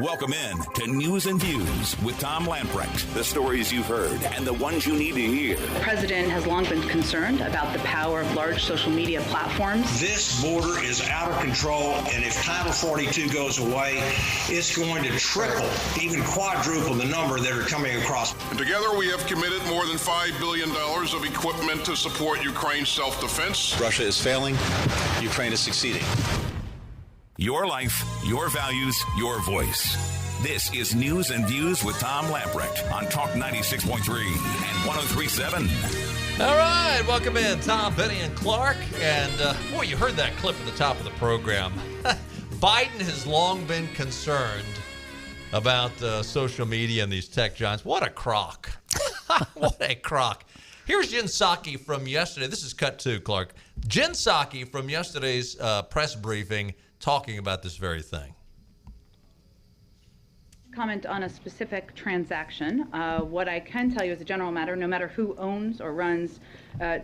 Welcome in to News and Views with Tom Lamprecht. The stories you've heard and the ones you need to hear. The president has long been concerned about the power of large social media platforms. This border is out of control, and if Title 42 goes away, it's going to triple, even quadruple the number that are coming across. And together we have committed more than $5 billion of equipment to support Ukraine's self-defense. Russia is failing. Ukraine is succeeding. Your life, your values, your voice. This is News and Views with Tom Lamprecht on Talk 96.3 and 103.7. All right, welcome in, Tom, Benny, and Clark. And, boy, you heard that clip at the top of the program. Biden has long been concerned about social media and these tech giants. What a crock. What a crock. Here's Jen Psaki from yesterday. This is cut two, Clark. Jen Psaki from yesterday's press briefing talking about this very thing. Comment on a specific transaction. What I can tell you as a general matter, no matter who owns or runs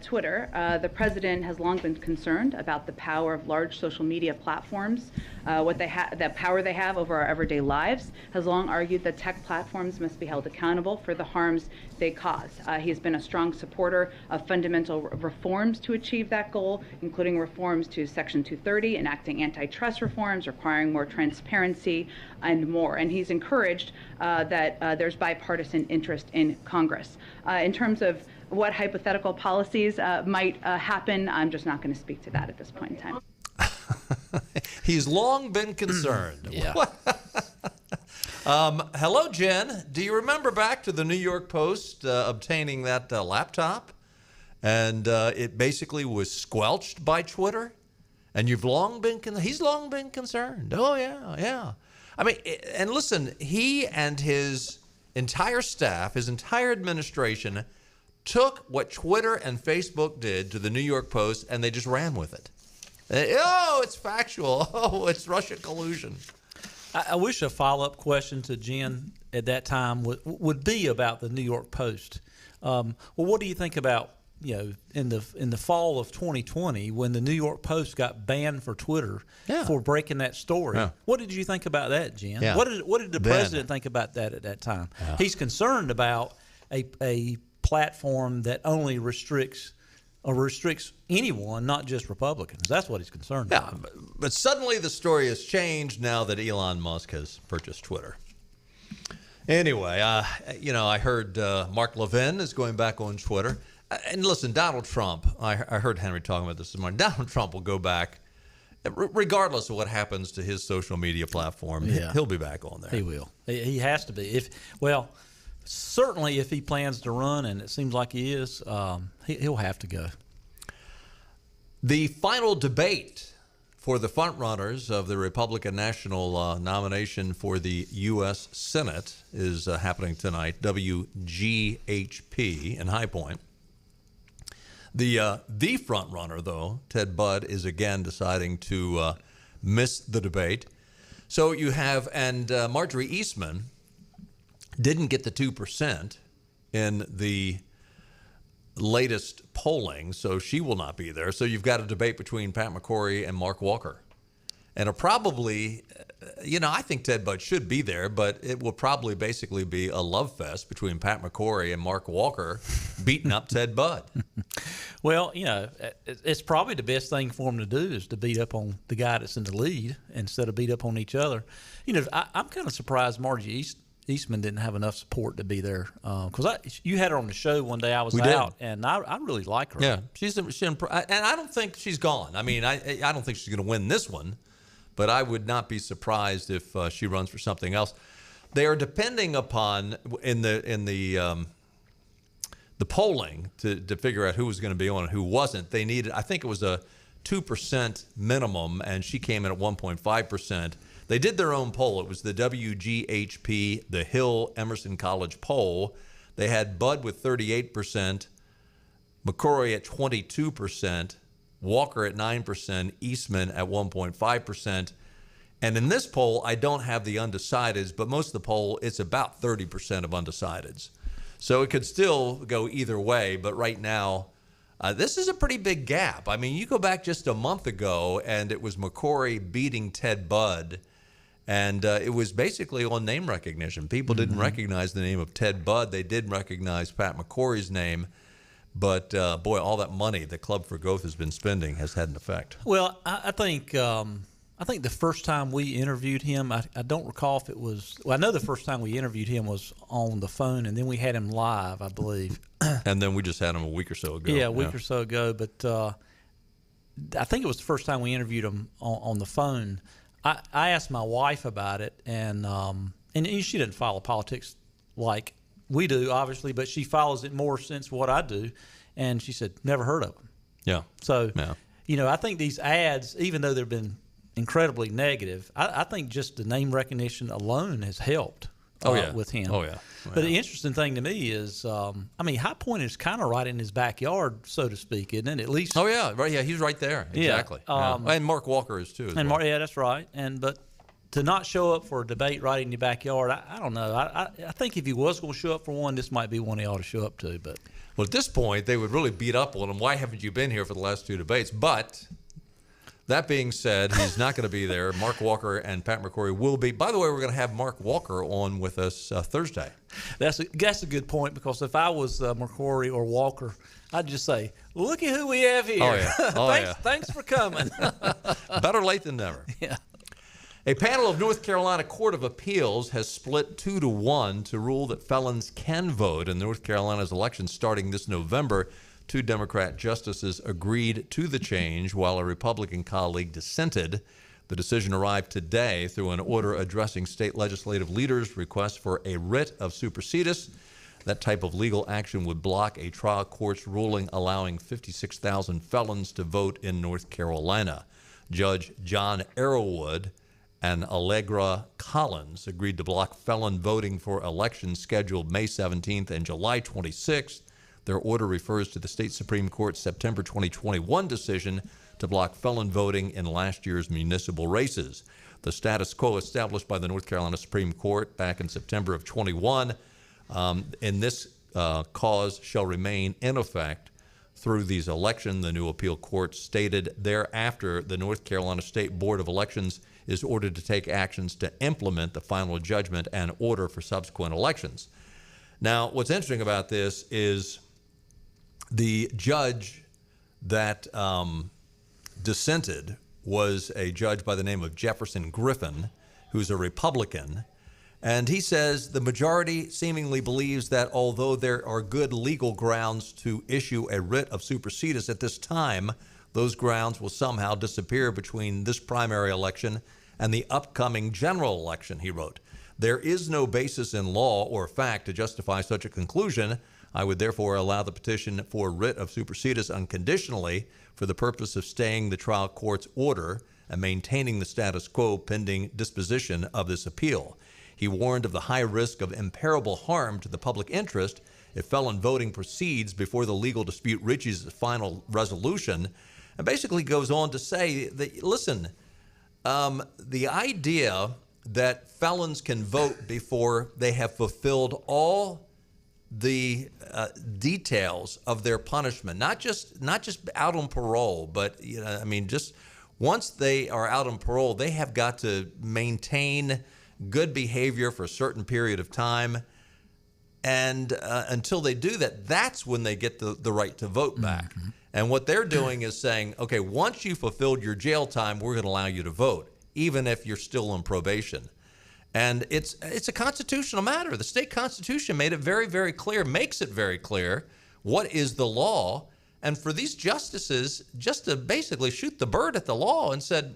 Twitter, the president has long been concerned about the power of large social media platforms, the power they have over our everyday lives, has long argued that tech platforms must be held accountable for the harms they cause. He has been a strong supporter of fundamental reforms to achieve that goal, including reforms to Section 230, enacting antitrust reforms, requiring more transparency, and more. And he's encouraged that there's bipartisan interest in Congress. In terms of what hypothetical policies might happen, I'm just not going to speak to that at this point in time. He's long been concerned. Yeah. Hello, Jen. Do you remember back to the New York Post obtaining that laptop? And it basically was squelched by Twitter? And he's long been concerned. Oh, yeah. I mean, and listen, he and his entire staff, his entire administration, took what Twitter and Facebook did to the New York Post, and they just ran with it. Oh, it's factual. Oh, it's Russian collusion. I wish a follow-up question to Jen at that time would be about the New York Post. Well, what do you think about, in the fall of 2020 when the New York Post got banned for Twitter for breaking that story? Yeah. What did you think about that, Jen? Yeah. What did the president think about that at that time? Yeah. He's concerned about a platform that only restricts anyone, not just Republicans. That's what he's concerned about. But suddenly the story has changed now that Elon Musk has purchased Twitter. Anyway, I heard Mark Levin is going back on Twitter. And listen, Donald Trump, I heard Henry talking about this morning. Donald Trump will go back, regardless of what happens to his social media platform. Yeah. He'll be back on there. He will. He has to be. Certainly if he plans to run, and it seems like he is, he'll have to go. The final debate for the frontrunners of the Republican national nomination for the U.S. Senate is happening tonight, WGHP in High Point. The frontrunner, though, Ted Budd, is again deciding to miss the debate. So you have, and Marjorie Eastman didn't get the 2% in the latest polling, so she will not be there. So you've got a debate between Pat McCrory and Mark Walker. And it'll probably, I think Ted Budd should be there, but it will probably basically be a love fest between Pat McCrory and Mark Walker beating up Ted Budd. Well, it's probably the best thing for him to do is to beat up on the guy that's in the lead instead of beat up on each other. I'm kind of surprised Margie Eastman didn't have enough support to be there because you had her on the show one day. I was out, and I really like her. Yeah, and I don't think she's gone. I mean, I don't think she's going to win this one, but I would not be surprised if she runs for something else. They are depending upon in the polling to figure out who was going to be on and who wasn't. They needed, I think it was a 2% minimum, and she came in at 1.5%. They did their own poll. It was the WGHP, the Hill Emerson College poll. They had Budd with 38%, McCrory at 22%, Walker at 9%, Eastman at 1.5%. And in this poll, I don't have the undecideds, but most of the poll, it's about 30% of undecideds. So it could still go either way, but right now, this is a pretty big gap. I mean, you go back just a month ago, and it was McCrory beating Ted Budd, And it was basically on name recognition. People didn't recognize the name of Ted Budd. They did recognize Pat McCrory's name. But, boy, all that money the Club for Growth has been spending has had an effect. Well, I think the first time we interviewed him, I don't recall if it was – well, I know the first time we interviewed him was on the phone, and then we had him live, I believe. And then we just had him a week or so ago. Yeah, a week or so ago. But I think it was the first time we interviewed him on the phone. I asked my wife about it, and she didn't follow politics like we do, obviously, but she follows it more since what I do. And she said, never heard of him. Yeah. So, I think these ads, even though they've been incredibly negative, I think just the name recognition alone has helped with him. Oh, yeah. But the interesting thing to me is, High Point is kind of right in his backyard, so to speak, isn't it? At least. Oh, yeah. Right. Yeah, he's right there. Exactly. Yeah. And Mark Walker is, too. Yeah, that's right. But to not show up for a debate right in your backyard, I don't know. I think if he was going to show up for one, this might be one he ought to show up to. But well, at this point, they would really beat up on him. Why haven't you been here for the last two debates? But that being said, he's not going to be there. Mark Walker and Pat McCrory will be. By the way, we're going to have Mark Walker on with us Thursday. That's a good point, because if I was McCrory or Walker, I'd just say, look at who we have here. Oh, yeah. Thanks for coming. Better late than never. Yeah. A panel of North Carolina Court of Appeals has split 2-1 to rule that felons can vote in North Carolina's elections starting this November. 2 Democrat justices agreed to the change, while a Republican colleague dissented. The decision arrived today through an order addressing state legislative leaders' requests for a writ of supersedis. That type of legal action would block a trial court's ruling allowing 56,000 felons to vote in North Carolina. Judge John Arrowwood and Allegra Collins agreed to block felon voting for elections scheduled May 17th and July 26th. Their order refers to the state Supreme Court's September 2021 decision to block felon voting in last year's municipal races. The status quo established by the North Carolina Supreme Court back in September of 21 in this cause shall remain in effect through these elections. The new appeal court stated thereafter the North Carolina State Board of Elections is ordered to take actions to implement the final judgment and order for subsequent elections. Now, what's interesting about this is the judge that dissented was a judge by the name of Jefferson Griffin, who's a Republican. And he says the majority seemingly believes that although there are good legal grounds to issue a writ of supersedis at this time, those grounds will somehow disappear between this primary election and the upcoming general election, he wrote. There is no basis in law or fact to justify such a conclusion. I would therefore allow the petition for writ of supersedis unconditionally for the purpose of staying the trial court's order and maintaining the status quo pending disposition of this appeal. He warned of the high risk of imperishable harm to the public interest if felon voting proceeds before the legal dispute reaches its final resolution, and basically goes on to say that, listen, the idea that felons can vote before they have fulfilled all the details of their punishment, not just out on parole, but just once they are out on parole, they have got to maintain good behavior for a certain period of time, and until they do that, that's when they get the right to vote back. Mm-hmm. And what they're doing is saying, okay, once you fulfilled your jail time, we're going to allow you to vote, even if you're still on probation. And it's a constitutional matter. The state constitution made it very, very clear, makes it very clear what is the law. And for these justices just to basically shoot the bird at the law and said,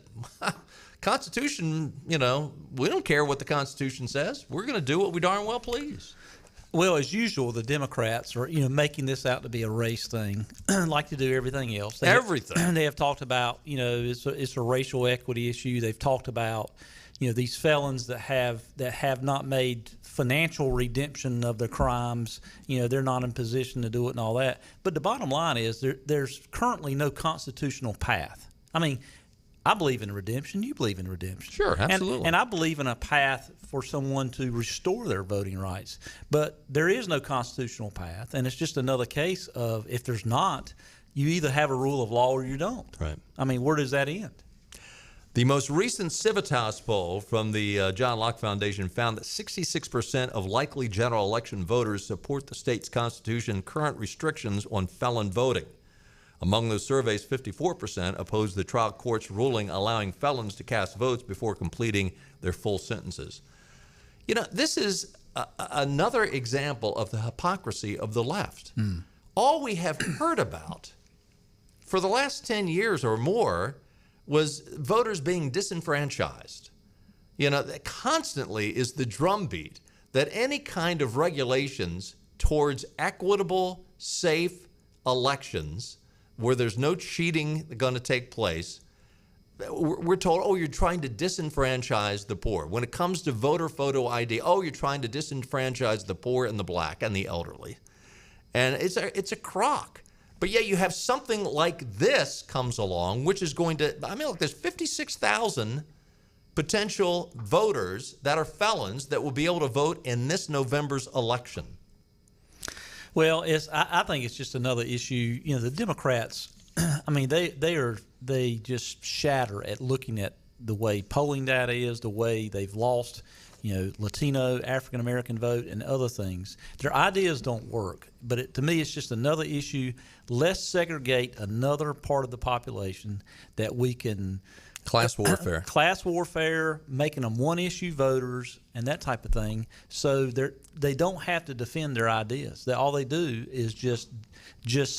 Constitution, we don't care what the Constitution says. We're going to do what we darn well please. Well, as usual, the Democrats are, making this out to be a race thing, like to do everything else. They have talked about, it's a racial equity issue. They've talked about, these felons that have not made financial redemption of their crimes. They're not in position to do it and all that. But the bottom line is there's currently no constitutional path. I believe in redemption. You believe in redemption. Sure, absolutely. And I believe in a path for someone to restore their voting rights. But there is no constitutional path, and it's just another case of if there's not, you either have a rule of law or you don't. Right. Where does that end? The most recent Civitas poll from the John Locke Foundation found that 66% of likely general election voters support the state's constitution and current restrictions on felon voting. Among those surveys, 54% opposed the trial court's ruling allowing felons to cast votes before completing their full sentences. You know, this is another example of the hypocrisy of the left. All we have heard about for the last 10 years or more was voters being disenfranchised. You know, that constantly is the drumbeat that any kind of regulations towards equitable, safe elections where there's no cheating going to take place, we're told, oh, you're trying to disenfranchise the poor. When it comes to voter photo ID, oh, you're trying to disenfranchise the poor and the black and the elderly. And it's a crock. But yet you have something like this comes along, which is going to, I mean, look, there's 56,000 potential voters that are felons that will be able to vote in this November's election. Well, I think it's just another issue. You know, the Democrats, I mean, they just shatter at looking at the way polling data is, the way they've lost, you know, Latino, African American vote, and other things. Their ideas don't work, but to me, it's just another issue. Let's segregate another part of the population that we can. Class warfare. Class warfare, making them one-issue voters and that type of thing, so they don't have to defend their ideas. All they do is just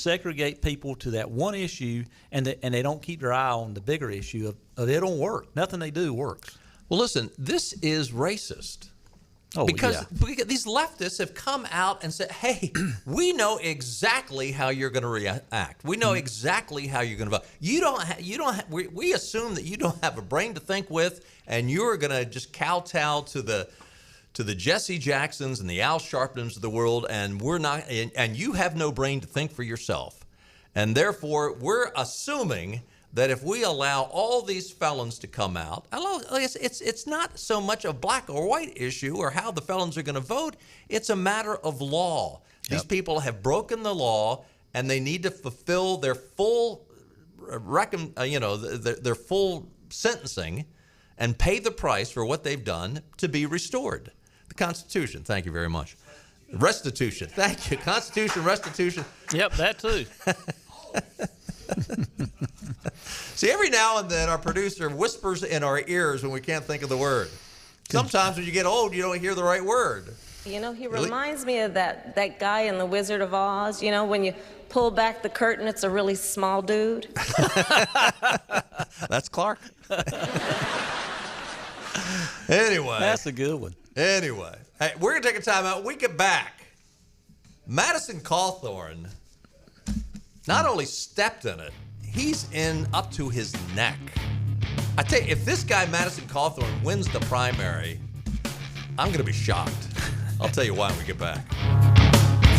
segregate people to that one issue, and they don't keep their eye on the bigger issue of it don't work. Nothing they do works. Well, listen, this is racist. Oh, because yeah. These leftists have come out and said, hey, we know exactly how you're going to react. We know exactly how you're going to vote. We assume that you don't have a brain to think with, and you're going to just kowtow to the Jesse Jacksons and the Al Sharptons of the world, and we're not, and you have no brain to think for yourself. And therefore, we're assuming that if we allow all these felons to come out, it's not so much a black or white issue or how the felons are going to vote. It's a matter of law. Yep. These people have broken the law, and they need to fulfill their full, their full sentencing, and pay the price for what they've done to be restored. The Constitution. Thank you very much. Restitution. Thank you. Constitution, restitution. Yep, that too. See, every now and then our producer whispers in our ears when we can't think of the word. Sometimes when you get old, you don't hear the right word. You know, he reminds me of that guy in The Wizard of Oz. You know, when you pull back the curtain, it's a really small dude. That's Clark. Anyway. That's a good one. Anyway. Hey, we're going to take a time out. When we get back, Madison Cawthorn not only stepped in it, he's in up to his neck. I tell you, if this guy, Madison Cawthorn, wins the primary, I'm going to be shocked. I'll tell you why when we get back.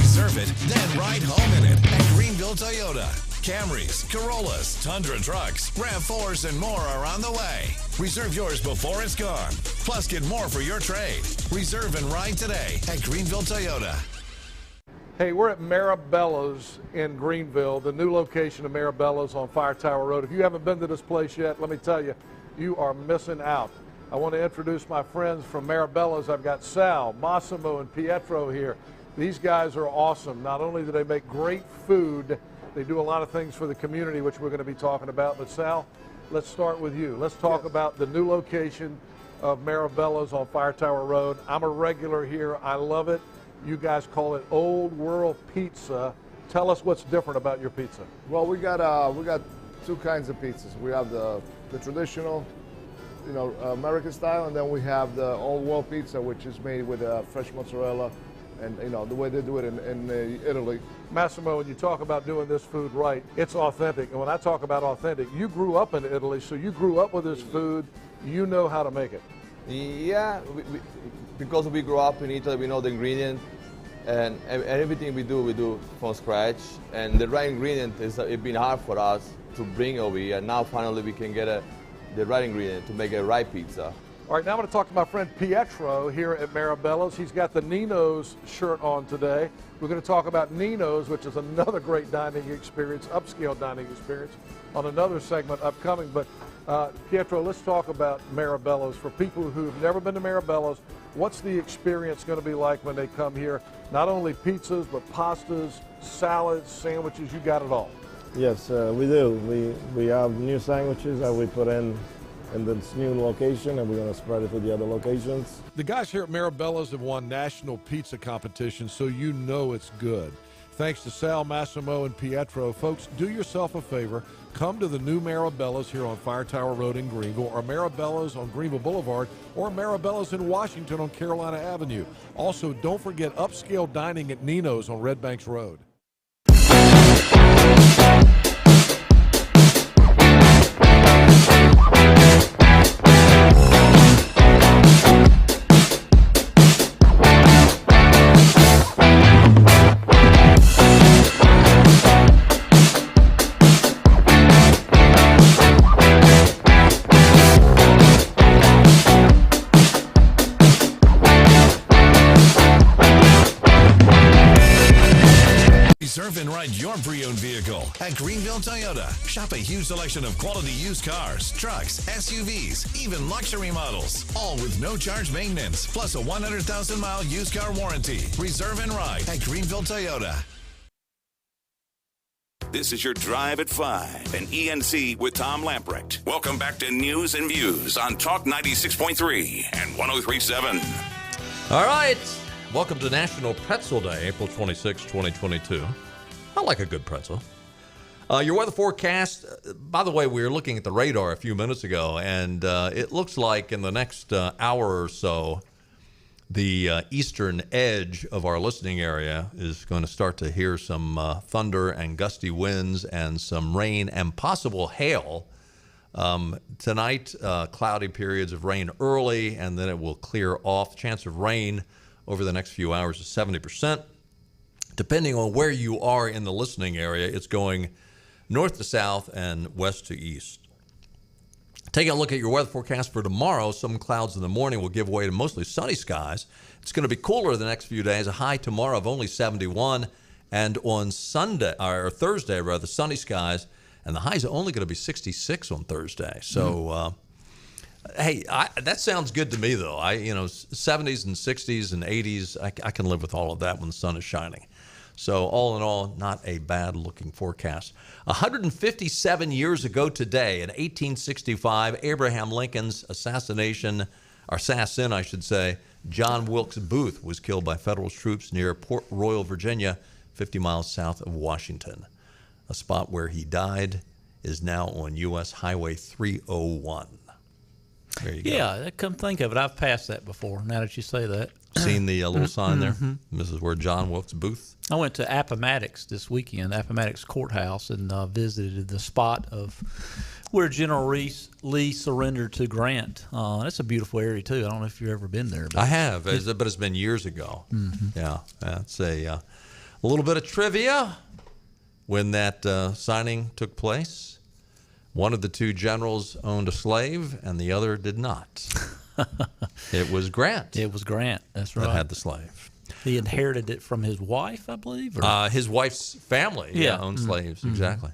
Reserve it, then ride home in it at Greenville Toyota. Camrys, Corollas, Tundra trucks, RAV4s, and more are on the way. Reserve yours before it's gone. Plus, get more for your trade. Reserve and ride today at Greenville Toyota. Hey, we're at Maribella's in Greenville, the new location of Maribella's on Fire Tower Road. If you haven't been to this place yet, let me tell you, you are missing out. I want to introduce my friends from Maribella's. I've got Sal, Massimo, and Pietro here. These guys are awesome. Not only do they make great food, they do a lot of things for the community, which we're going to be talking about. But Sal, let's start with you. Let's talk about the new location of Maribella's on Fire Tower Road. I'm a regular here. I love it. You guys call it Old World Pizza. Tell us what's different about your pizza. Well, we got two kinds of pizzas. We have the traditional, American style, and then we have the Old World Pizza, which is made with fresh mozzarella, and the way they do it in Italy. Massimo, when you talk about doing this food right, it's authentic. And when I talk about authentic, you grew up in Italy, so you grew up with this food. You know how to make it. Yeah, because we grew up in Italy, we know the ingredient, and everything we do from scratch. And the right ingredient it's been hard for us to bring over here. Now finally we can get the right ingredient to make a right pizza. All right, now I'm going to talk to my friend Pietro here at Maribella's. He's got the Nino's shirt on today. We're going to talk about Nino's, which is another great dining experience, upscale dining experience, on another segment upcoming. But Pietro, let's talk about Maribella's. For people who've never been to Maribella's, what's the experience going to be like when they come here? Not only pizzas, but pastas, salads, sandwiches, you got it all. Yes, we do. We have new sandwiches that we put in this new location, and we're going to spread it to the other locations. The guys here at Maribella's have won national pizza competitions, so you know it's good. Thanks to Sal, Massimo, and Pietro. Folks, do yourself a favor. Come to the new Maribella's here on Fire Tower Road in Greenville, or Maribella's on Greenville Boulevard, or Maribella's in Washington on Carolina Avenue. Also, don't forget upscale dining at Nino's on Red Banks Road. Reserve and ride your pre-owned vehicle at Greenville Toyota. Shop a huge selection of quality used cars, trucks, SUVs, even luxury models, all with no charge maintenance, plus a 100,000-mile used car warranty. Reserve and ride at Greenville Toyota. This is your Drive at 5 and ENC with Tom Lamprecht. Welcome back to News and Views on Talk 96.3 and 103.7. All right. Welcome to National Pretzel Day, April 26, 2022. I like a good pretzel. Your weather forecast, by the way, we were looking at the radar a few minutes ago, and it looks like in the next hour or so, the eastern edge of our listening area is going to start to hear some thunder and gusty winds and some rain and possible hail. Tonight, cloudy periods of rain early, and then it will clear off. Chance of rain over the next few hours is 70%. Depending on where you are in the listening area, it's going north to south and west to east. Taking a look at your weather forecast for tomorrow, some clouds in the morning will give way to mostly sunny skies. It's going to be cooler the next few days, a high tomorrow of only 71, and on Sunday, or Thursday rather, sunny skies, and the highs are only going to be 66 on Thursday. So, hey, that sounds good to me, though. 70s and 60s and 80s, I can live with all of that when the sun is shining. So all in all, not a bad-looking forecast. 157 years ago today, in 1865, Abraham Lincoln's assassin, John Wilkes Booth, was killed by federal troops near Port Royal, Virginia, 50 miles south of Washington. A spot where he died is now on U.S. Highway 301. There you go. Yeah, come think of it. I've passed that before, now that you say that. Seen the little sign there? This is where John Wilkes Booth. I went to Appomattox this weekend, Appomattox Courthouse, and visited the spot of where General Lee surrendered to Grant. That's a beautiful area, too. I don't know if you've ever been there. But I have, but it's been years ago. Yeah, that's a little bit of trivia. When that signing took place, one of the two generals owned a slave, and the other did not. It was Grant. It was Grant, that's right. That had the slave. He inherited it from his wife, I believe? His wife's family owned slaves, exactly.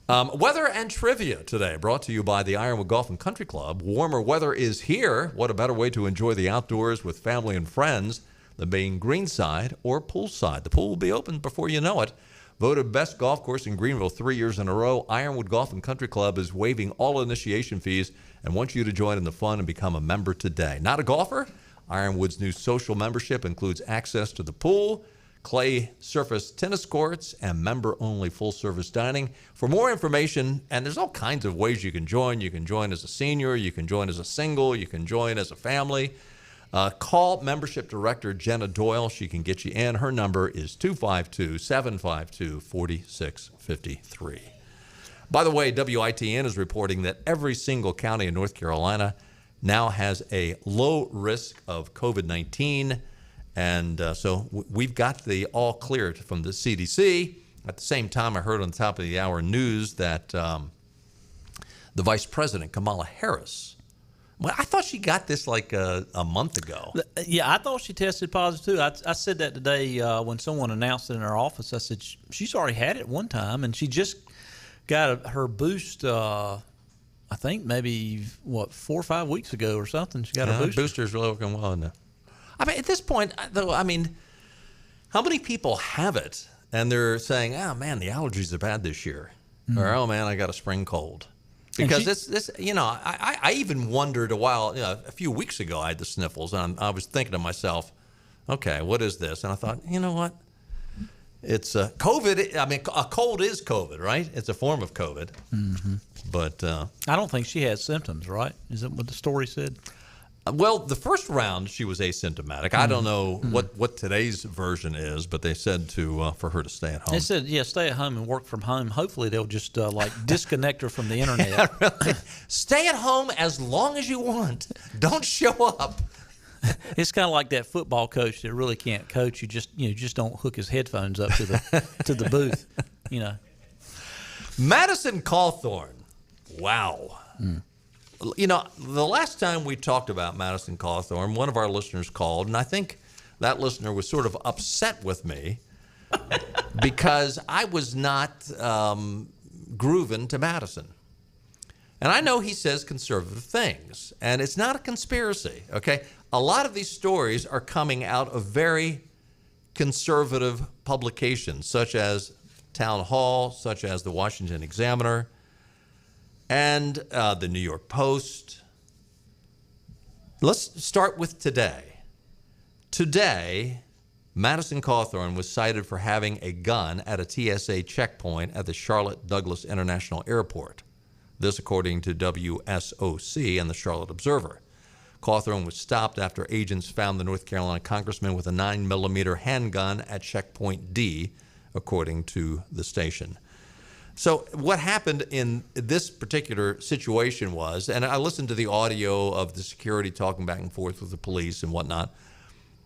Weather and trivia today, brought to you by the Ironwood Golf and Country Club. Warmer weather is here. What a better way to enjoy the outdoors with family and friends than being greenside or poolside. The pool will be open before you know it. Voted best golf course in Greenville 3 years in a row, Ironwood Golf and Country Club is waiving all initiation fees and wants you to join in the fun and become a member today. Not a golfer? Ironwood's new social membership includes access to the pool, clay surface tennis courts, and member-only full-service dining. For more information, and there's all kinds of ways you can join. You can join as a senior, you can join as a single, you can join as a family. Call Membership Director Jenna Doyle. She can get you in. Her number is 252-752-4653. By the way, WITN is reporting that every single county in North Carolina now has a low risk of COVID-19. And so we've got the all clear from the CDC. At the same time, I heard on the top of the hour news that the Vice President, Kamala Harris, Well, I thought she got this like a month ago. Yeah, I thought she tested positive too. I said that today when someone announced it in her office. I said she's already had it one time, and she just got her boost. I think maybe 4 or 5 weeks ago or something. She got her booster. Booster's really working well in there. I mean, at this point, though, I mean, how many people have it and they're saying, "Oh man, the allergies are bad this year," or "Oh man, I got a spring cold." Because this, I even wondered a few weeks ago I had the sniffles, and I was thinking to myself, okay, what is this? And I thought, you know what? It's COVID. I mean, a cold is COVID, right? It's a form of COVID. Mm-hmm. But I don't think she had symptoms, right? Is that what the story said? Well, the first round she was asymptomatic. I don't know what today's version is, but they said for her to stay at home. They said, stay at home and work from home. Hopefully they'll just disconnect her from the internet. Yeah, really. Stay at home as long as you want. Don't show up. It's kind of like that football coach that really can't coach. You just don't hook his headphones up to the booth. Madison Cawthorn. Wow. The last time we talked about Madison Cawthorn, one of our listeners called, and I think that listener was sort of upset with me because I was not grooving to Madison. And I know he says conservative things, and it's not a conspiracy, okay? A lot of these stories are coming out of very conservative publications, such as Town Hall, such as the Washington Examiner, and the New York Post. Let's start with today. Today, Madison Cawthorn was cited for having a gun at a TSA checkpoint at the Charlotte Douglas International Airport. This according to WSOC and the Charlotte Observer. Cawthorn was stopped after agents found the North Carolina congressman with a 9mm handgun at checkpoint D, according to the station. So what happened in this particular situation was, and I listened to the audio of the security talking back and forth with the police and whatnot,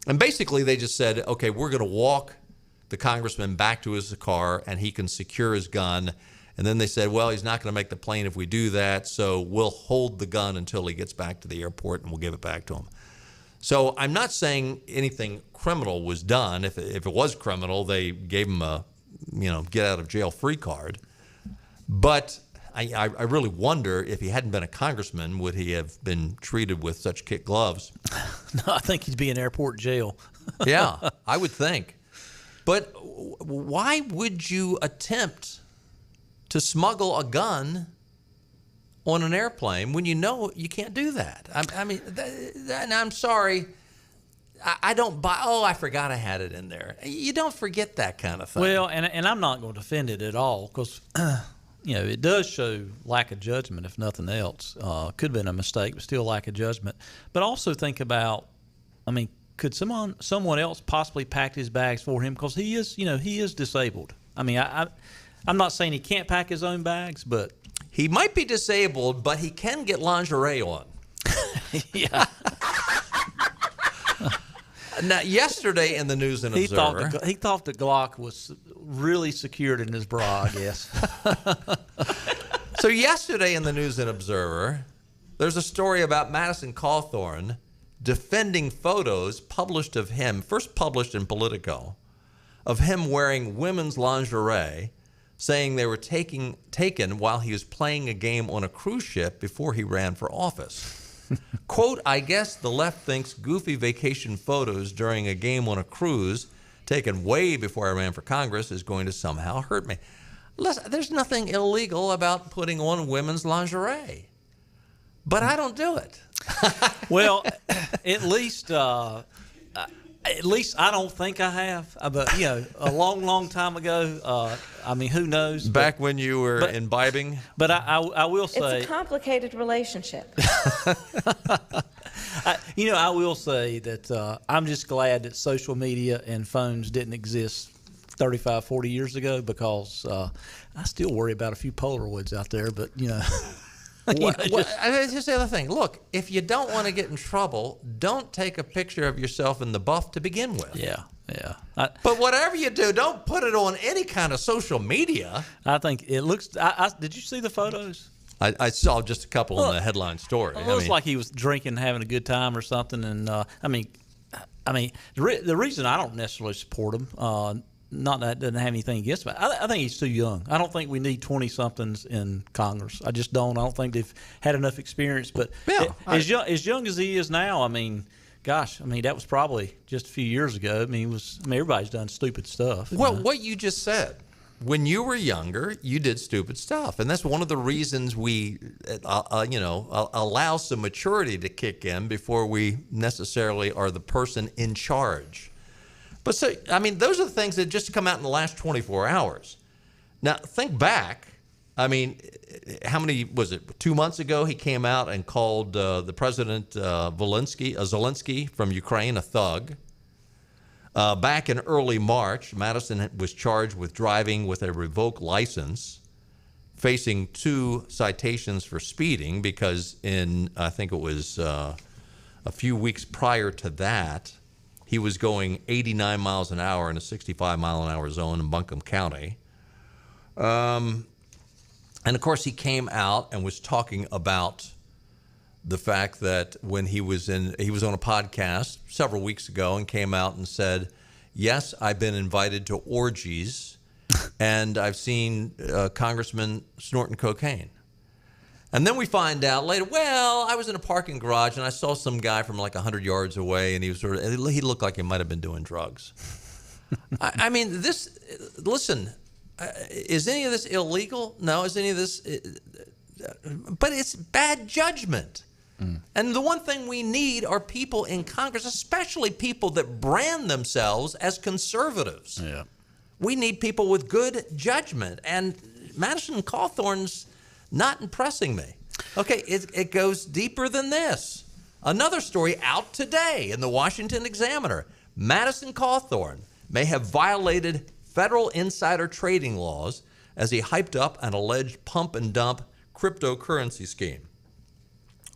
and basically they just said, okay, we're going to walk the congressman back to his car and he can secure his gun. And then they said, well, he's not going to make the plane if we do that, so we'll hold the gun until he gets back to the airport and we'll give it back to him. So I'm not saying anything criminal was done. If it was criminal, they gave him a get out of jail free card. But I really wonder if he hadn't been a congressman, would he have been treated with such kid gloves? No, I think he'd be in airport jail. Yeah, I would think. But why would you attempt to smuggle a gun on an airplane when you know you can't do that? I mean, and I'm sorry, I don't buy, I forgot I had it in there. You don't forget that kind of thing. Well, and I'm not going to defend it at all because, it does show lack of judgment, if nothing else. Could have been a mistake, but still lack of judgment. But also think about, could someone else possibly pack his bags for him? Because he is disabled. I mean, I'm not saying he can't pack his own bags, but he might be disabled, but he can get lingerie on. Yeah. Now, yesterday in the News and Observer, he thought the Glock was really secured in his bra, I guess. So yesterday in the News and Observer, there's a story about Madison Cawthorn defending photos published of him, first published in Politico, of him wearing women's lingerie, saying they were taken while he was playing a game on a cruise ship before he ran for office. Quote, I guess the left thinks goofy vacation photos during a game on a cruise taken way before I ran for Congress is going to somehow hurt me. Listen, there's nothing illegal about putting on women's lingerie, but I don't do it. Well, at least I don't think I have. But a long time ago. Who knows? Back when you were imbibing. But I will say it's a complicated relationship. I will say that I'm just glad that social media and phones didn't exist 35, 40 years ago because I still worry about a few Polaroids out there. But Just the other thing. Look, if you don't want to get in trouble, don't take a picture of yourself in the buff to begin with. Yeah. But whatever you do, don't put it on any kind of social media. I think it looks. Did you see the photos? I saw just a couple in the headline story. It looks like he was drinking, having a good time or something. And the reason I don't necessarily support him, not that it doesn't have anything against him, I think he's too young. I don't think we need 20-somethings in Congress. I just don't. I don't think they've had enough experience. But as young as he is now, gosh, that was probably just a few years ago. Everybody's done stupid stuff. Well, what you just said. When you were younger, you did stupid stuff, and that's one of the reasons we, allow some maturity to kick in before we necessarily are the person in charge. But those are the things that just come out in the last 24 hours. Now, think back. How many was it? 2 months ago, he came out and called the president Zelensky from Ukraine a thug. Back in early March, Madison was charged with driving with a revoked license, facing 2 citations for speeding because I think it was a few weeks prior to that, he was going 89 miles an hour in a 65-mile-an-hour zone in Buncombe County. And, of course, he came out and was talking about the fact that when he was on a podcast several weeks ago and came out and said, yes, I've been invited to orgies and I've seen congressmen snorting cocaine. And then we find out later, well, I was in a parking garage and I saw some guy from like 100 yards away and he looked like he might have been doing drugs. Listen, is any of this illegal? No. Is any of this? But it's bad judgment. And the one thing we need are people in Congress, especially people that brand themselves as conservatives. Yeah. We need people with good judgment. And Madison Cawthorn's not impressing me. Okay, it goes deeper than this. Another story out today in the Washington Examiner. Madison Cawthorn may have violated federal insider trading laws as he hyped up an alleged pump and dump cryptocurrency scheme.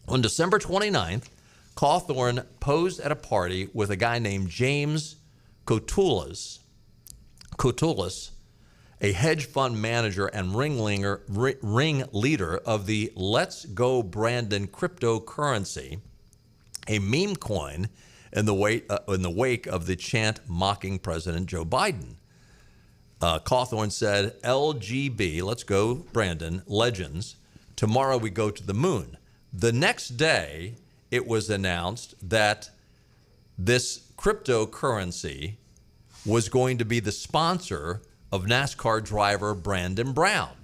On December 29th, Cawthorn posed at a party with a guy named James Cawthorn, a hedge fund manager and ringleader of the Let's Go Brandon cryptocurrency, a meme coin in the wake of the chant mocking President Joe Biden. Cawthorn said, LGB, Let's Go Brandon, legends, tomorrow we go to the moon. The next day, it was announced that this cryptocurrency was going to be the sponsor of NASCAR driver Brandon Brown.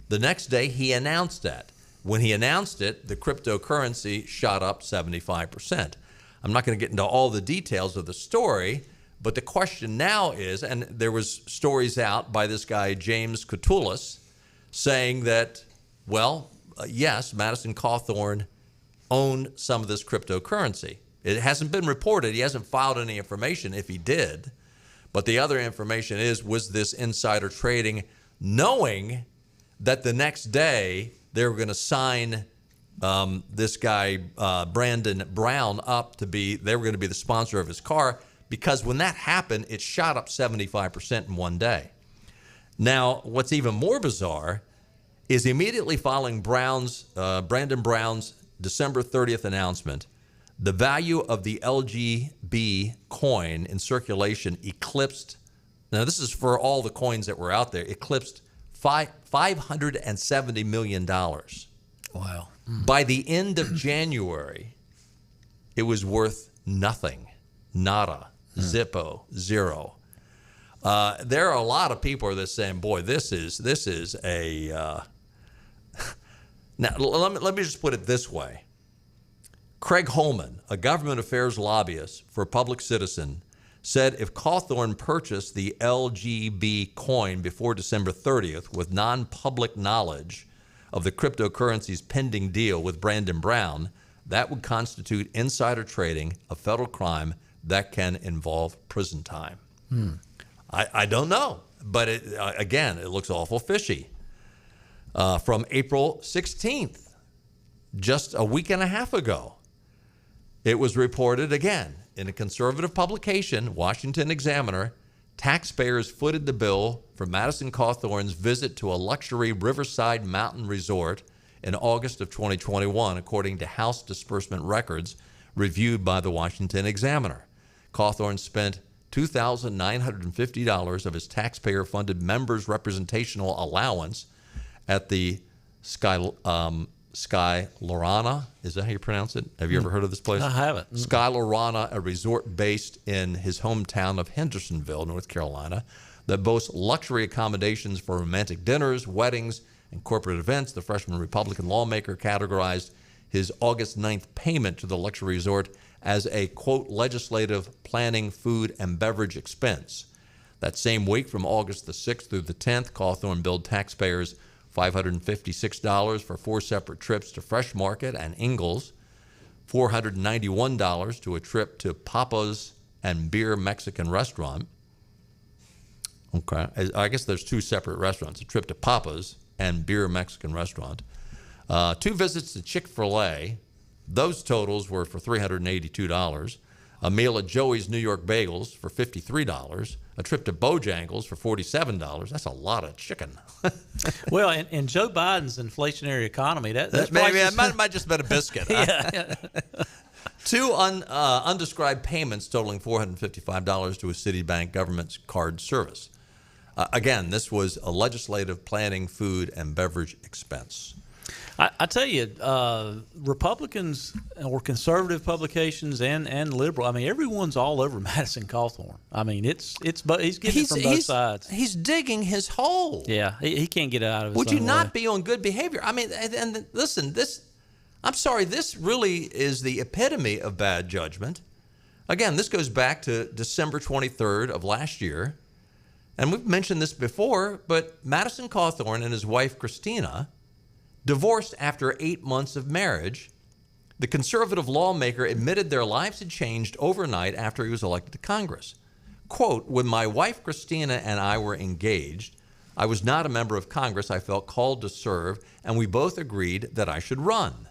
The next day, he announced that. When he announced it, the cryptocurrency shot up 75%. I'm not going to get into all the details of the story, but the question now is, and there was stories out by this guy, James Cawthorn, saying that, yes, Madison Cawthorn owned some of this cryptocurrency. It hasn't been reported. He hasn't filed any information if he did. But the other information was this insider trading, knowing that the next day they were going to sign this guy, Brandon Brown, up to be, they were going to be the sponsor of his car, because when that happened, it shot up 75% in one day. Now, what's even more bizarre is immediately following Brandon Brown's December 30th announcement, the value of the LGB coin in circulation eclipsed, now this is for all the coins that were out there, eclipsed $570 million. Wow. By the end of January, it was worth nothing. Nada. Zippo. Zero. There are a lot of people that are saying, boy, this is a... Now, let me just put it this way. Craig Holman, a government affairs lobbyist for Public Citizen, said if Cawthorn purchased the LGB coin before December 30th with non-public knowledge of the cryptocurrency's pending deal with Brandon Brown, that would constitute insider trading, a federal crime that can involve prison time. I don't know, but again, it looks awful fishy. From April 16th, just a week and a half ago, it was reported again in a conservative publication, Washington Examiner, taxpayers footed the bill for Madison Cawthorn's visit to a luxury riverside mountain resort in August of 2021, according to House disbursement records reviewed by the Washington Examiner. Cawthorn spent $2,950 of his taxpayer-funded members' representational allowance at the Sky Lorana. Is that how you pronounce it? Have you ever heard of this place? I haven't. Sky Lorana, a resort based in his hometown of Hendersonville, North Carolina, that boasts luxury accommodations for romantic dinners, weddings, and corporate events. The freshman Republican lawmaker categorized his August 9th payment to the luxury resort as a, quote, legislative planning, food, and beverage expense. That same week, from August the 6th through the 10th, Cawthorn billed taxpayers $556 for 4 separate trips to Fresh Market and Ingalls, $491 to a trip to Papa's and Beer Mexican Restaurant. Okay, I guess there's 2 separate restaurants, a trip to Papa's and Beer Mexican Restaurant. 2 visits to Chick-fil-A. Those totals were for $382. A meal at Joey's New York Bagels for $53. A trip to Bojangles for $47. That's a lot of chicken. Well, in Joe Biden's inflationary economy, that's maybe it might just been a biscuit. Yeah. 2 undescribed payments totaling $455 to a Citibank government card service. Again, this was a legislative planning, food, and beverage expense. I tell you, Republicans or conservative publications and liberal, I mean, everyone's all over Madison Cawthorn. I mean, he's getting it from both sides. He's digging his hole. Yeah, he can't get out of it. Would you not be on good behavior? I mean, and listen, I'm sorry, this really is the epitome of bad judgment. Again, this goes back to December 23rd of last year. And we've mentioned this before, but Madison Cawthorn and his wife, Christina, divorced after 8 months of marriage. The conservative lawmaker admitted their lives had changed overnight after he was elected to Congress. Quote, when my wife Christina and I were engaged, I was not a member of Congress. I felt called to serve, and we both agreed that I should run.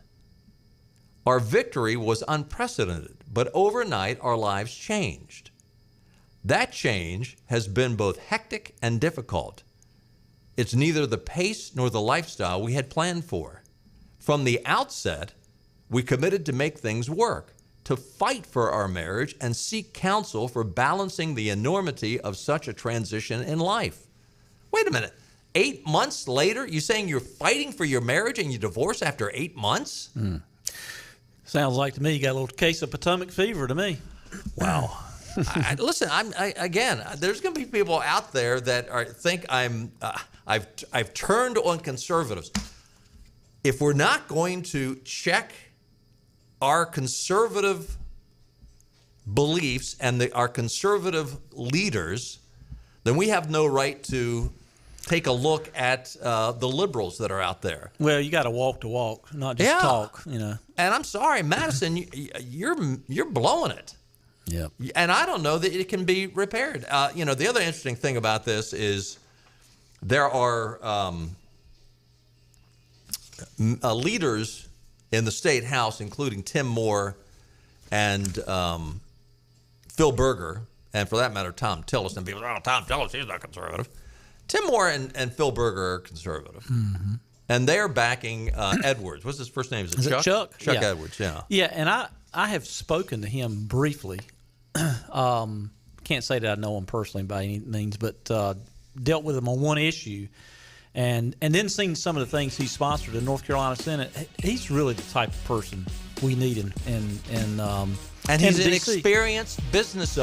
Our victory was unprecedented, but overnight our lives changed. That change has been both hectic and difficult. It's neither the pace nor the lifestyle we had planned for. From the outset, we committed to make things work, to fight for our marriage and seek counsel for balancing the enormity of such a transition in life. Wait a minute. 8 months later, you're saying you're fighting for your marriage and you divorce after 8 months? Sounds like to me you got a little case of Potomac fever to me. Wow. Listen, again, there's going to be people out there that think I've turned on conservatives. If we're not going to check our conservative beliefs and our conservative leaders, then we have no right to take a look at the liberals that are out there. Well, you got to walk the walk, not just talk. You know. And I'm sorry, Madison, you're blowing it. Yep. And I don't know that it can be repaired. The other interesting thing about this is there are leaders in the state house, including Tim Moore and Phil Berger, and for that matter, Tom Tillis. And people say, oh, Tom Tillis, he's not conservative. Tim Moore and Phil Berger are conservative. Mm-hmm. And they're backing Edwards. What's his first name? Is it Chuck? Chuck? Chuck Yeah. Edwards, yeah. Yeah, and I have spoken to him briefly. Can't say that I know him personally by any means, but dealt with him on one issue. And then seen some of the things he sponsored in North Carolina Senate. He's really the type of person we need in and he's an DC. Experienced business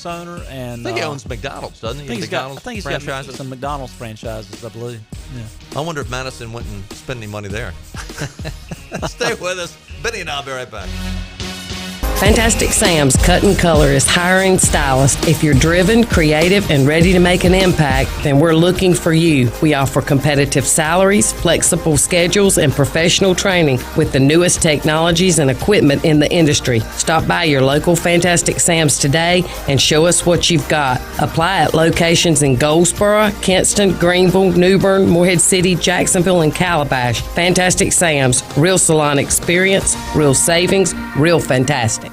owner. And I think he owns McDonald's, doesn't he? I think he's got some McDonald's franchises, I believe. Yeah. I wonder if Madison went and spent any money there. Stay with us. Benny and I'll be right back. Fantastic Sam's Cut and Color is hiring stylists. If you're driven, creative, and ready to make an impact, then we're looking for you. We offer competitive salaries, flexible schedules, and professional training with the newest technologies and equipment in the industry. Stop by your local Fantastic Sam's today and show us what you've got. Apply at locations in Goldsboro, Kinston, Greenville, New Bern, Morehead City, Jacksonville, and Calabash. Fantastic Sam's, real salon experience, real savings, real fantastic.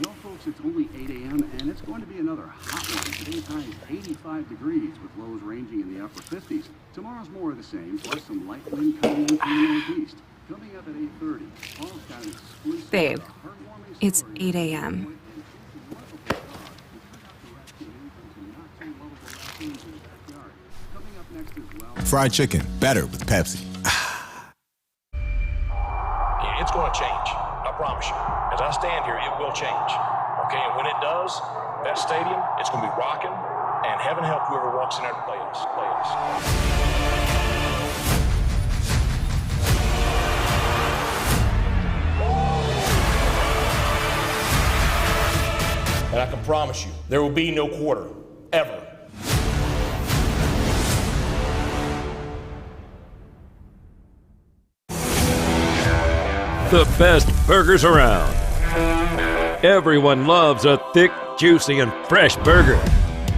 Well, folks, it's only 8 a.m. and it's going to be another hot one. Today's high is 85 degrees with lows ranging in the upper 50s. Tomorrow's more of the same, plus some light wind coming in from the northeast. Coming up at 8:30, Paul's got an exclusive. Babe, it's 8 a.m. Fried chicken, better with Pepsi. It's going to change. I promise you. As I stand here, it will change. Okay, and when it does, that stadium, it's going to be rocking, and heaven help whoever walks in there to play us. And I can promise you, there will be no quarter, ever. The best burgers around. Everyone loves a thick, juicy, and fresh burger.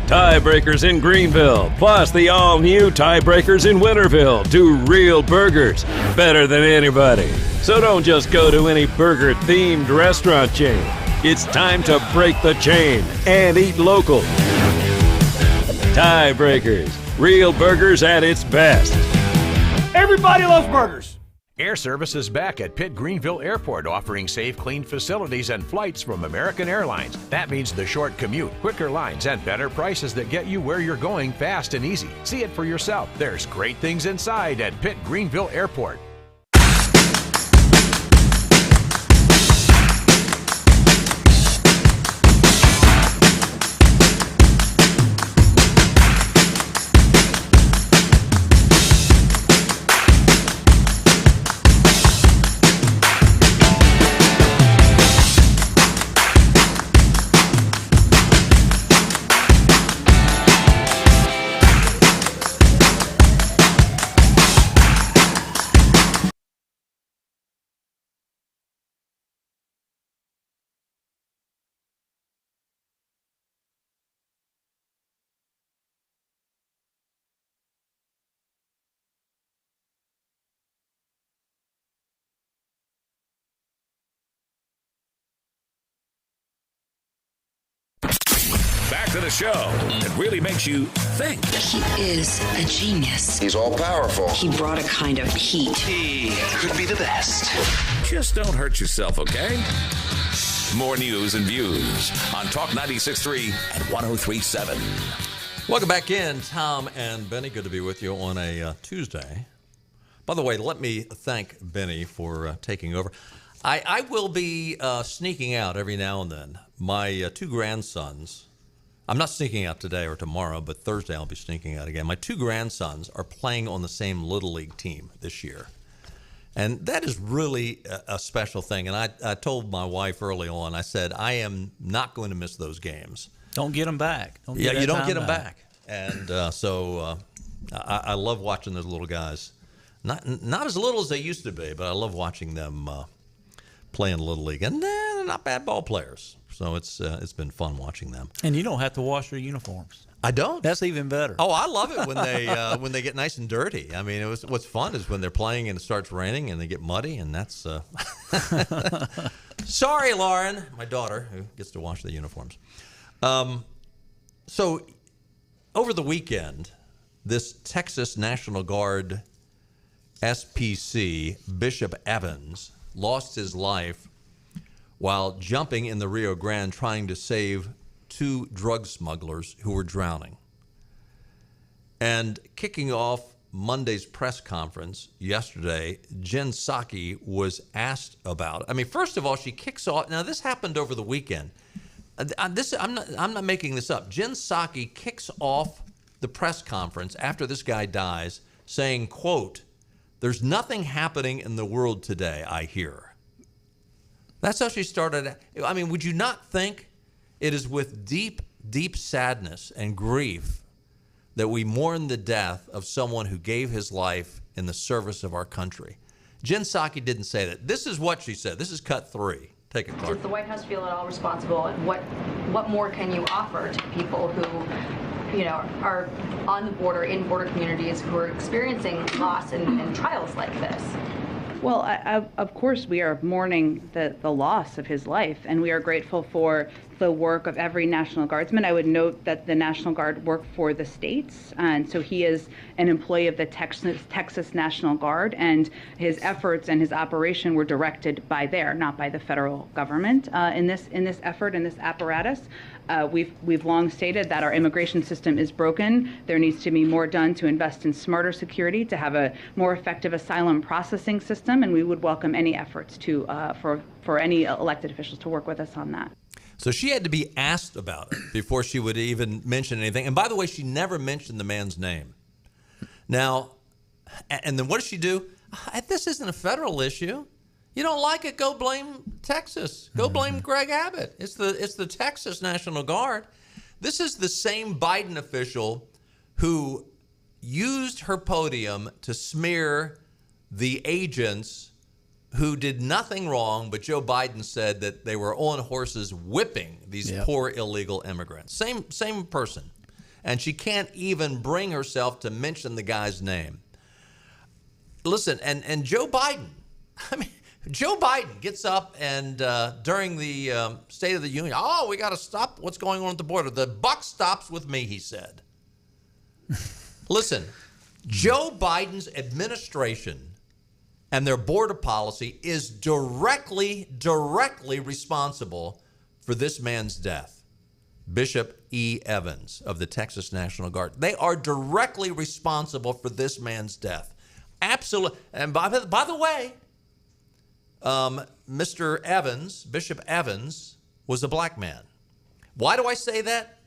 Tiebreakers in Greenville, plus the all-new Tiebreakers in Winterville, do real burgers better than anybody. So don't just go to any burger-themed restaurant chain. It's time to break the chain and eat local. Tiebreakers, real burgers at its best. Everybody loves burgers. Air Service is back at Pitt Greenville Airport, offering safe, clean facilities and flights from American Airlines. That means the short commute, quicker lines, and better prices that get you where you're going fast and easy. See it for yourself. There's great things inside at Pitt Greenville Airport. Back to the show that really makes you think. He is a genius. He's all powerful. He brought a kind of heat. He could be the best. Just don't hurt yourself, okay? More news and views on Talk 96.3 and 103.7. Welcome back in. Tom and Benny, good to be with you on a Tuesday. By the way, let me thank Benny for taking over. I will be sneaking out every now and then. My two grandsons, I'm not sneaking out today or tomorrow, but Thursday I'll be sneaking out again. My two grandsons are playing on the same Little League team this year. And that is really a special thing. And I told my wife early on, I said, I am not going to miss those games. Don't get them back. You don't get them back. And so I love watching those little guys. Not as little as they used to be, but I love watching them play in Little League. And they're not bad ball players. So it's been fun watching them. And you don't have to wash your uniforms. I don't. That's even better. Oh, I love it when they get nice and dirty. I mean, what's fun is when they're playing and it starts raining and they get muddy, and that's. Sorry, Lauren, my daughter, who gets to wash the uniforms. So, over the weekend, this Texas National Guard SPC Bishop Evans lost his life while jumping in the Rio Grande trying to save two drug smugglers who were drowning. And kicking off Monday's press conference yesterday, Jen Psaki was asked about it. I mean, first of all, she kicks off. Now, this happened over the weekend. I'm not making this up. Jen Psaki kicks off the press conference after this guy dies, saying, quote, "There's nothing happening in the world today, I hear." That's how she started. I mean, would you not think it is with deep, deep sadness and grief that we mourn the death of someone who gave his life in the service of our country? Jen Psaki didn't say that. This is what she said. This is cut 3. Take it, Clark. Does the White House feel at all responsible, and what more can you offer to people who, are on the border, in border communities, who are experiencing loss and trials like this? Well, of course, we are mourning the loss of his life, and we are grateful for the work of every National Guardsman. I would note that the National Guard work for the states, and so he is an employee of the Texas National Guard, and his efforts and his operation were directed by there, not by the federal government in this effort, in this apparatus. We've long stated that our immigration system is broken. There needs to be more done to invest in smarter security, to have a more effective asylum processing system, and we would welcome any efforts to for any elected officials to work with us on that. So she had to be asked about it before she would even mention anything. And by the way, she never mentioned the man's name. Now, and then what does she do? This isn't a federal issue. You don't like it, go blame Texas. Go blame Greg Abbott. It's the Texas National Guard. This is the same Biden official who used her podium to smear the agents who did nothing wrong, but Joe Biden said that they were on horses whipping these poor illegal immigrants. Same person. And she can't even bring herself to mention the guy's name. Listen, and Joe Biden, Joe Biden gets up and during the State of the Union, we got to stop what's going on at the border. The buck stops with me, he said. Listen, Joe Biden's administration and their border policy is directly responsible for this man's death. Bishop E. Evans of the Texas National Guard. They are directly responsible for this man's death. Absolutely. And by the way, Mr. Evans, Bishop Evans, was a black man. Why do I say that?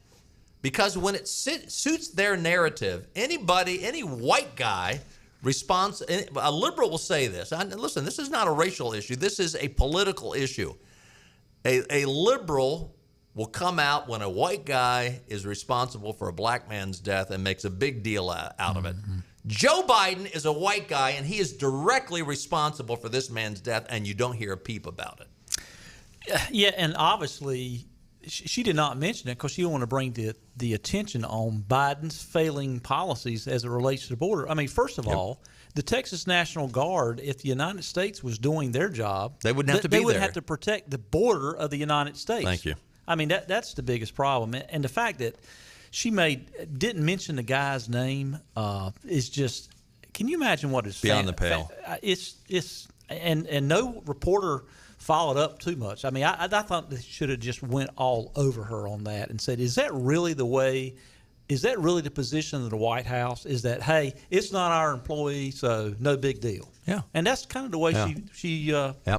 Because when it suits their narrative, any white guy a liberal will say this. Listen, this is not a racial issue. This is a political issue. A liberal will come out when a white guy is responsible for a black man's death and makes a big deal out of it. Joe Biden is a white guy, and he is directly responsible for this man's death, and you don't hear a peep about it. Yeah, and obviously she did not mention it because she didn't want to bring the attention on Biden's failing policies as it relates to the border. I mean, first of all, the Texas National Guard, if the United States was doing their job, they wouldn't have to be there. They would have to protect the border of the United States. Thank you. I mean, that's the biggest problem. And the fact that she didn't mention the guy's name is just, can you imagine what is beyond the pale? It's and no reporter followed up too much. I mean, I thought they should have just went all over her on that and said, is that really the way? Is that really the position of the White House? Is that, hey, it's not our employee, so no big deal? Yeah. And that's kind of the way she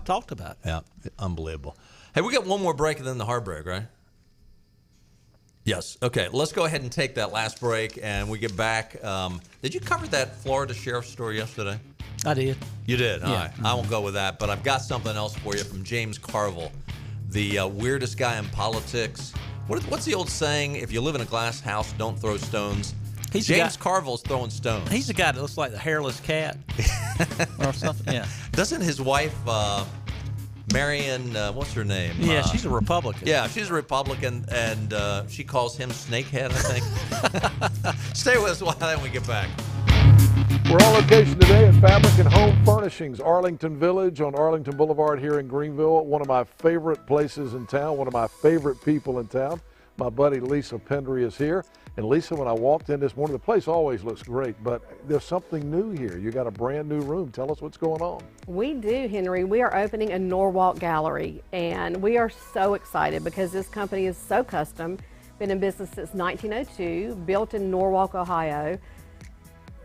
talked about it. Yeah, unbelievable. Hey, we got one more break and then the hard break, right? Yes. Okay, let's go ahead and take that last break, and we get back. Did you cover that Florida sheriff's story yesterday? I did. You did? All right. I won't go with that, but I've got something else for you from James Carville, the weirdest guy in politics. What's the old saying? If you live in a glass house, don't throw stones. James Carville's throwing stones. He's the guy that looks like the hairless cat or something. Yeah. Doesn't his wife, Marion, what's her name? Yeah, she's a Republican. Yeah, she's a Republican, and she calls him Snakehead, I think. Stay with us while we get back. We're on location today at Fabric and Home Furnishings, Arlington Village on Arlington Boulevard here in Greenville. One of my favorite places in town, one of my favorite people in town. My buddy Lisa Pendry is here. And Lisa, when I walked in this morning, the place always looks great, but there's something new here. You got a brand new room. Tell us what's going on. We do, Henry. We are opening a Norwalk gallery, and we are so excited because this company is so custom. Been in business since 1902, built in Norwalk, Ohio.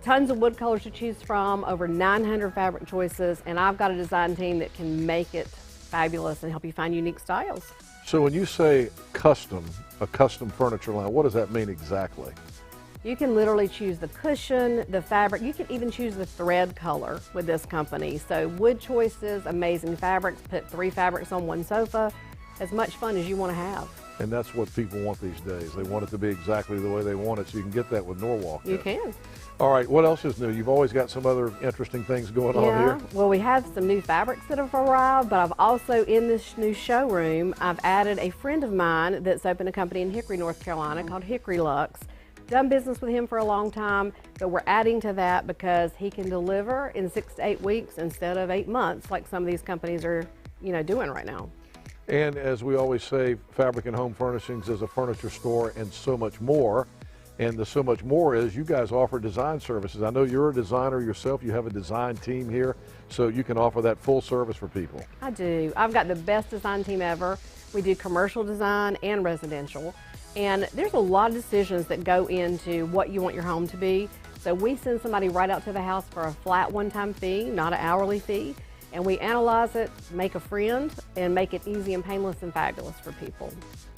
Tons of wood colors to choose from, over 900 fabric choices, and I've got a design team that can make it fabulous and help you find unique styles. So when you say custom, a custom furniture line, what does that mean exactly? You can literally choose the cushion, the fabric. You can even choose the thread color with this company. So wood choices, amazing fabrics, put 3 fabrics on one sofa, as much fun as you want to have. And that's what people want these days. They want it to be exactly the way they want it, so you can get that with Norwalk. You can. All right, what else is new? You've always got some other interesting things going on here. Well, we have some new fabrics that have arrived, but I've also, in this new showroom, I've added a friend of mine that's opened a company in Hickory, North Carolina called Hickory Luxe. done business with him for a long time, but we're adding to that because he can deliver in 6 to 8 weeks instead of 8 months like some of these companies are, doing right now. And as we always say, Fabric and Home Furnishings is a furniture store and so much more. And the so much more is you guys offer design services. I know you're a designer yourself. You have a design team here, so you can offer that full service for people. I do. I've got the best design team ever. We do commercial design and residential. And there's a lot of decisions that go into what you want your home to be. So we send somebody right out to the house for a flat one-time fee, not an hourly fee. And we analyze it, make a friend, and make it easy and painless and fabulous for people.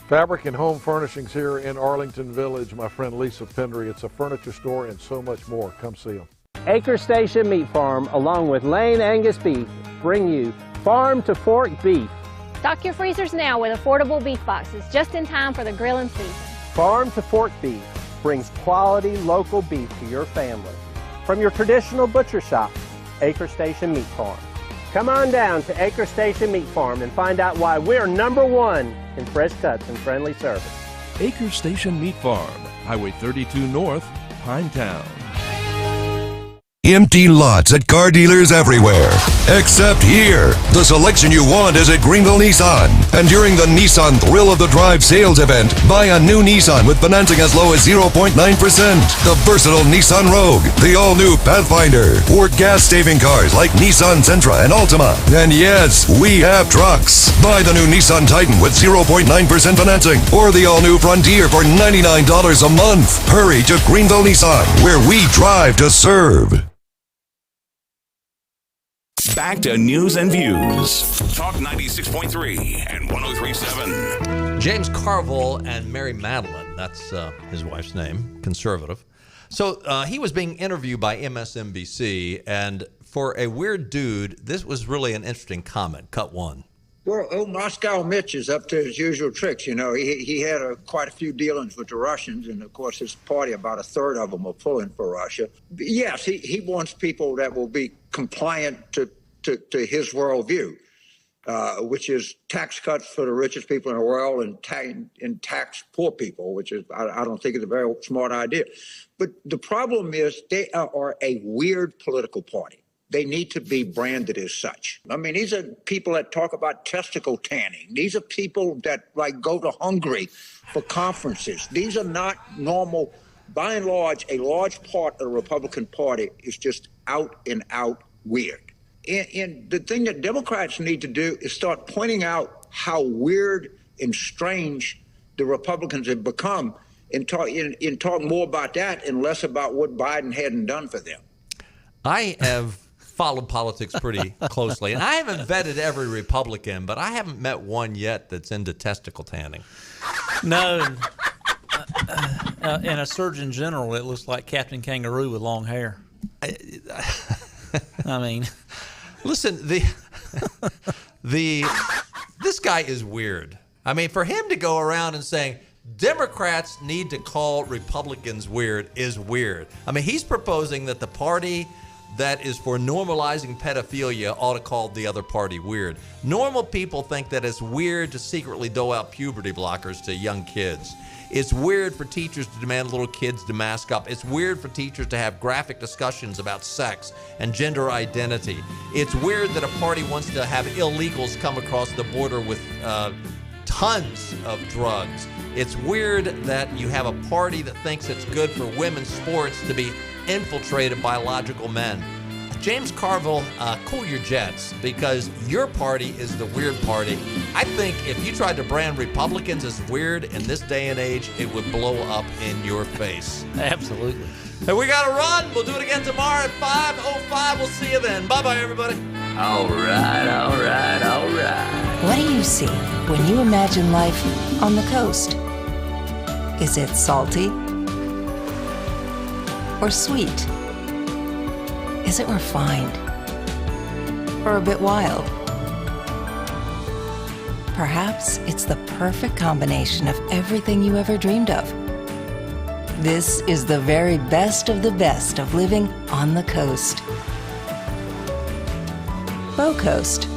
Fabric and Home Furnishings here in Arlington Village. My friend Lisa Pendry. It's a furniture store and so much more. Come see them. Acre Station Meat Farm, along with Lane Angus Beef, bring you Farm to Fork Beef. Stock your freezers now with affordable beef boxes, just in time for the grilling season. Farm to Fork Beef brings quality local beef to your family. From your traditional butcher shop, Acre Station Meat Farm. Come on down to Acre Station Meat Farm and find out why we're #1 in fresh cuts and friendly service. Acre Station Meat Farm, Highway 32 North, Pinetown. Empty lots at car dealers everywhere, except here. The selection you want is at Greenville Nissan. And during the Nissan Thrill of the Drive sales event, buy a new Nissan with financing as low as 0.9%. The versatile Nissan Rogue, the all-new Pathfinder, or gas-saving cars like Nissan Sentra and Altima. And yes, we have trucks. Buy the new Nissan Titan with 0.9% financing, or the all-new Frontier for $99 a month. Hurry to Greenville Nissan, where we drive to serve. Back to News and Views. Talk 96.3 and 103.7. James Carville and Mary Madeline, that's his wife's name, conservative. So he was being interviewed by MSNBC, and for a weird dude, this was really an interesting comment. Cut one. Well, old Moscow Mitch is up to his usual tricks. He had quite a few dealings with the Russians, and of course his party, about a third of them are pulling for Russia. But yes, he wants people that will be compliant to his worldview, which is tax cuts for the richest people in the world and tax poor people, which is, I don't think is a very smart idea. But the problem is they are a weird political party. They need to be branded as such. I mean, these are people that talk about testicle tanning. These are people that go to Hungary for conferences. These are not normal. By and large, a large part of the Republican Party is just out and out weird. And the thing that Democrats need to do is start pointing out how weird and strange the Republicans have become and talk more about that and less about what Biden hadn't done for them. I have followed politics pretty closely, and I haven't vetted every Republican, but I haven't met one yet that's into testicle tanning. No. And a Surgeon General that looks like Captain Kangaroo with long hair. I mean, listen, this guy is weird. I mean, for him to go around and saying Democrats need to call Republicans weird is weird. I mean, he's proposing that the party that is for normalizing pedophilia ought to call the other party weird. Normal people think that it's weird to secretly dole out puberty blockers to young kids. It's weird for teachers to demand little kids to mask up. It's weird for teachers to have graphic discussions about sex and gender identity. It's weird that a party wants to have illegals come across the border with tons of drugs. It's weird that you have a party that thinks it's good for women's sports to be infiltrated by biological men. James Carville, cool your jets, because your party is the weird party. I think if you tried to brand Republicans as weird in this day and age, it would blow up in your face. Absolutely. Hey, we got to run. We'll do it again tomorrow at 5:05. We'll see you then. Bye-bye, everybody. All right. What do you see when you imagine life on the coast? Is it salty or sweet? Is it refined or a bit wild? Perhaps it's the perfect combination of everything you ever dreamed of. This is the very best of the best of living on the coast. Bow Coast.